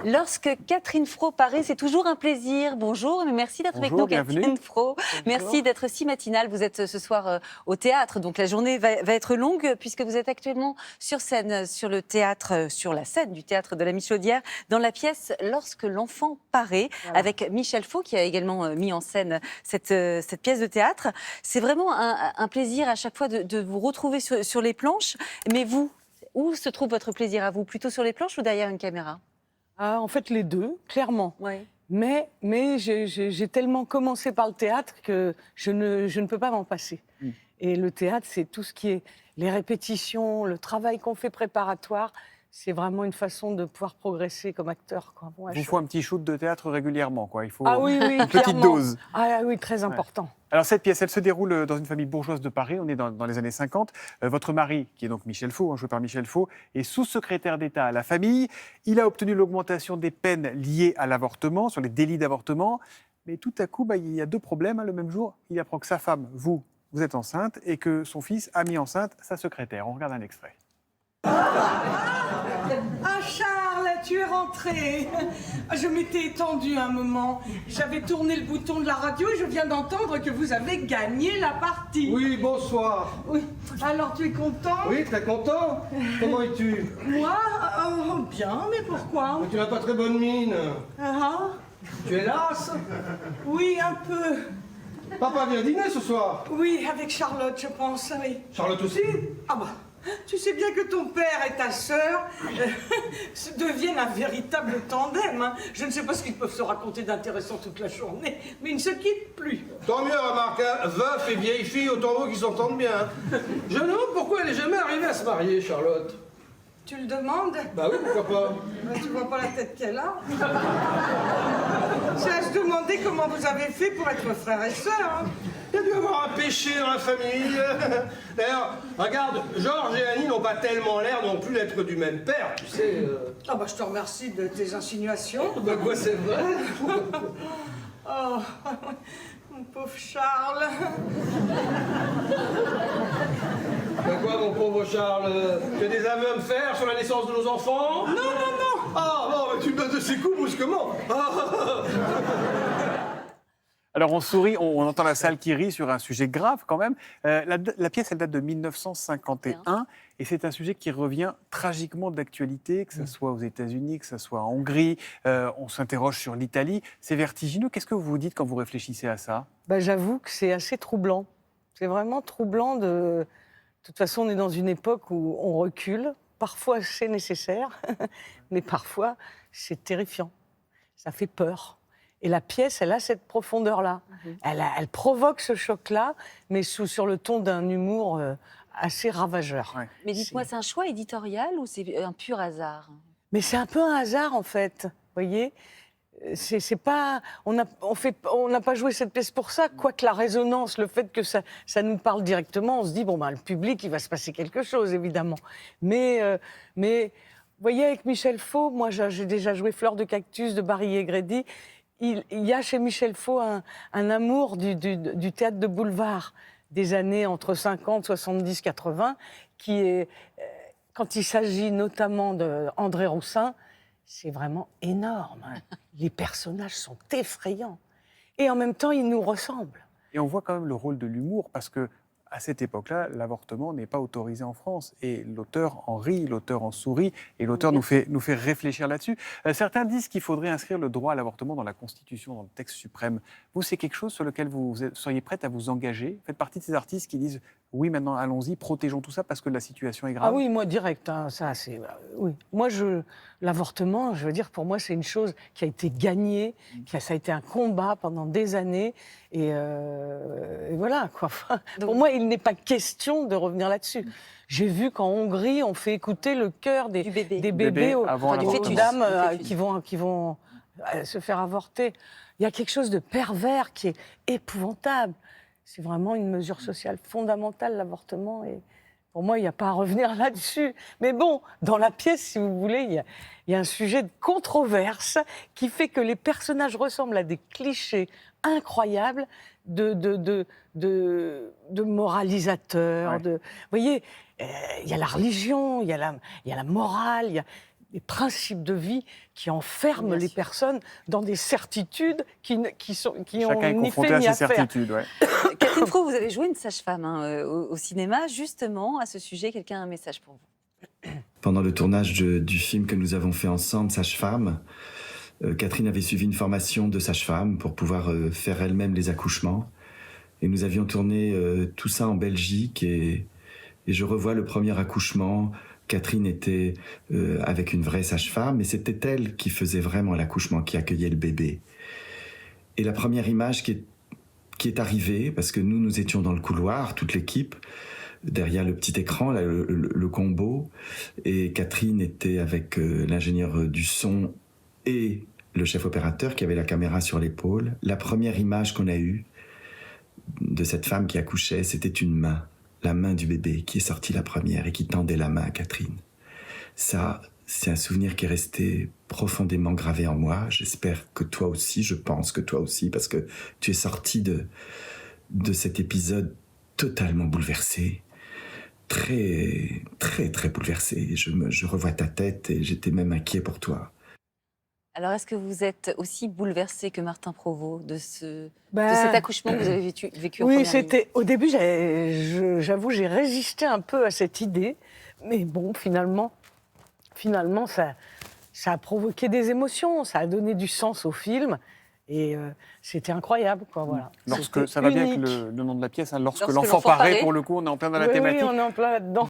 Lorsque Catherine Fro paraît, c'est toujours un plaisir. Bonjour, merci d'être avec nous, Bienvenue. Catherine Fro. Merci d'être si matinale. Vous êtes ce soir au théâtre, donc la journée va être longue puisque vous êtes actuellement sur scène, sur le théâtre, sur la scène du théâtre de la Michaudière, dans la pièce Lorsque l'enfant paraît, avec Michel Faux qui a également mis en scène cette pièce de théâtre. C'est vraiment un plaisir à chaque fois de vous retrouver sur les planches. Mais vous, où se trouve votre plaisir à vous? Plutôt sur les planches ou derrière une caméra? Ah, en fait, les deux, clairement. Ouais. Mais j'ai tellement commencé par le théâtre que je ne peux pas m'en passer. Et le théâtre, c'est tout ce qui est les répétitions, le travail qu'on fait préparatoire. C'est vraiment une façon de pouvoir progresser comme acteur, quoi. Bon, Il vous faut un petit shoot de théâtre régulièrement, quoi. Il faut Ah oui, une petite clairement. dose. Ah oui, très important. Alors cette pièce, elle se déroule dans une famille bourgeoise de Paris, on est dans les années 50. Votre mari, qui est donc Michel Faux, joué par Michel Faux, est sous-secrétaire d'État à la famille. Il a obtenu l'augmentation des peines liées à l'avortement, sur les délits d'avortement. Mais tout à coup, il y a deux problèmes. Le même jour, il apprend que sa femme, vous êtes enceinte, et que son fils a mis enceinte sa secrétaire. On regarde un extrait. Ah Charles, tu es rentré. Je m'étais étendue un moment. J'avais tourné le bouton de la radio et je viens d'entendre que vous avez gagné la partie. Oui, bonsoir. Oui. Alors tu es content? Oui, très content. Comment es-tu? Moi bien, mais pourquoi? Tu n'as pas très bonne mine. Ah, Tu es lasse? oui, un peu. Papa vient dîner ce soir. Oui, avec Charlotte, je pense, oui. Charlotte aussi? Ah bah, tu sais bien que ton père et ta sœur deviennent un véritable tandem. Hein. Je ne sais pas ce qu'ils peuvent se raconter d'intéressant toute la journée, mais ils ne se quittent plus. Tant mieux, remarque, hein. Veuf et vieille fille, autant vaut qu'ils s'entendent bien. Je me demande pourquoi elle n'est jamais arrivée à se marier, Charlotte. Tu le demandes? Bah oui, pourquoi pas? Ben, tu vois pas la tête qu'elle a? C'est à se demander comment vous avez fait pour être frères et sœurs. Hein. Il y a dû avoir un péché dans la famille. D'ailleurs, regarde, Georges et Annie n'ont pas tellement l'air non plus d'être du même père, tu sais. Ah bah je te remercie de tes insinuations. Bah quoi, c'est vrai? Oh, mon pauvre Charles. Bah quoi, mon pauvre Charles? Tu as des aveux à me faire sur la naissance de nos enfants? Non, non, non. Ah bon, mais tu me donnes de ces coups brusquement. Alors on sourit, on entend la salle qui rit sur un sujet grave quand même. La pièce, elle date de 1951 et c'est un sujet qui revient tragiquement d'actualité, que ce soit aux États-Unis, que ce soit en Hongrie. On s'interroge sur l'Italie. C'est vertigineux. Qu'est-ce que vous vous dites quand vous réfléchissez à ça? J'avoue que c'est assez troublant. C'est vraiment troublant de... De toute façon, on est dans une époque où on recule. Parfois, c'est nécessaire, mais parfois, c'est terrifiant. Ça fait peur. Et la pièce, elle a cette profondeur-là. Elle provoque ce choc-là, mais sur le ton d'un humour assez ravageur. Ouais. Mais dites-moi, c'est un choix éditorial ou c'est un pur hasard? Mais c'est un peu un hasard, en fait. Vous voyez, c'est pas, on n'a pas joué cette pièce pour ça, quoique la résonance, le fait que ça nous parle directement, on se dit, le public, il va se passer quelque chose, évidemment. Mais vous voyez, avec Michel Faux, moi, j'ai déjà joué Fleur de cactus de Barry Egredi. Il y a chez Michel Faux un amour du théâtre de boulevard des années entre 50, 70, 80, qui est, quand il s'agit notamment d'André Roussin, c'est vraiment énorme. Les personnages sont effrayants. Et en même temps, ils nous ressemblent. Et on voit quand même le rôle de l'humour parce que à cette époque-là, l'avortement n'est pas autorisé en France. Et l'auteur en rit, l'auteur en sourit, et l'auteur nous fait réfléchir là-dessus. Certains disent qu'il faudrait inscrire le droit à l'avortement dans la Constitution, dans le texte suprême. Vous, c'est quelque chose sur lequel vous seriez prête à vous engager? Vous faites partie de ces artistes qui disent « Oui, maintenant, allons-y, protégeons tout ça parce que la situation est grave ». Ah oui, moi, direct, hein, ça, c'est... oui. Moi, l'avortement, je veux dire, pour moi, c'est une chose qui a été gagnée, ça a été un combat pendant des années, et voilà, quoi. Pour moi, il n'est pas question de revenir là-dessus. J'ai vu qu'en Hongrie, on fait écouter le cœur des bébés avant aux dames qui vont se faire avorter. Il y a quelque chose de pervers qui est épouvantable. C'est vraiment une mesure sociale fondamentale, l'avortement. Et pour moi, il n'y a pas à revenir là-dessus. Mais bon, dans la pièce, si vous voulez, il y a un sujet de controverse qui fait que les personnages ressemblent à des clichés incroyables de moralisateurs. Ouais. Vous voyez, il y a la religion, il y a la morale, principes de vie qui enferment Bien les sûr. personnes dans des certitudes qui ont Chacun est ni confronté fait à ni ses à faire. certitudes. Ouais. Catherine Fro, vous avez joué une sage-femme au cinéma, justement, à ce sujet. Quelqu'un a un message pour vous? Pendant le tournage du film que nous avons fait ensemble, Sage-Femme, Catherine avait suivi une formation de sage-femme pour pouvoir faire elle-même les accouchements. Et nous avions tourné tout ça en Belgique et je revois le premier accouchement. Catherine était avec une vraie sage-femme et c'était elle qui faisait vraiment l'accouchement, qui accueillait le bébé. Et la première image qui est arrivée, parce que nous étions dans le couloir, toute l'équipe, derrière le petit écran, là, le combo, et Catherine était avec l'ingénieur du son et le chef opérateur qui avait la caméra sur l'épaule. La première image qu'on a eue de cette femme qui accouchait, c'était une main, la main du bébé qui est sortie la première et qui tendait la main à Catherine. Ça, c'est un souvenir qui est resté profondément gravé en moi. J'espère que toi aussi, je pense que toi aussi, parce que tu es sorti de cet épisode totalement bouleversé. Très, très, très bouleversé. Je revois ta tête et j'étais même inquiet pour toi. Alors, est-ce que vous êtes aussi bouleversé que Martin Provost de cet Ben, accouchement que vous avez vécu en Oui, première ligne? au début, j'avoue, j'ai résisté un peu à cette idée, mais bon, finalement, ça a provoqué des émotions, ça a donné du sens au film, et c'était incroyable, quoi, voilà. Lorsque C'était ça va bien avec unique. le nom de la pièce, hein, lorsque Lorsque l'enfant l'enfant paraît, paraît. pour le coup, on est en plein dans la Oui, thématique. oui, on est en plein là-dedans.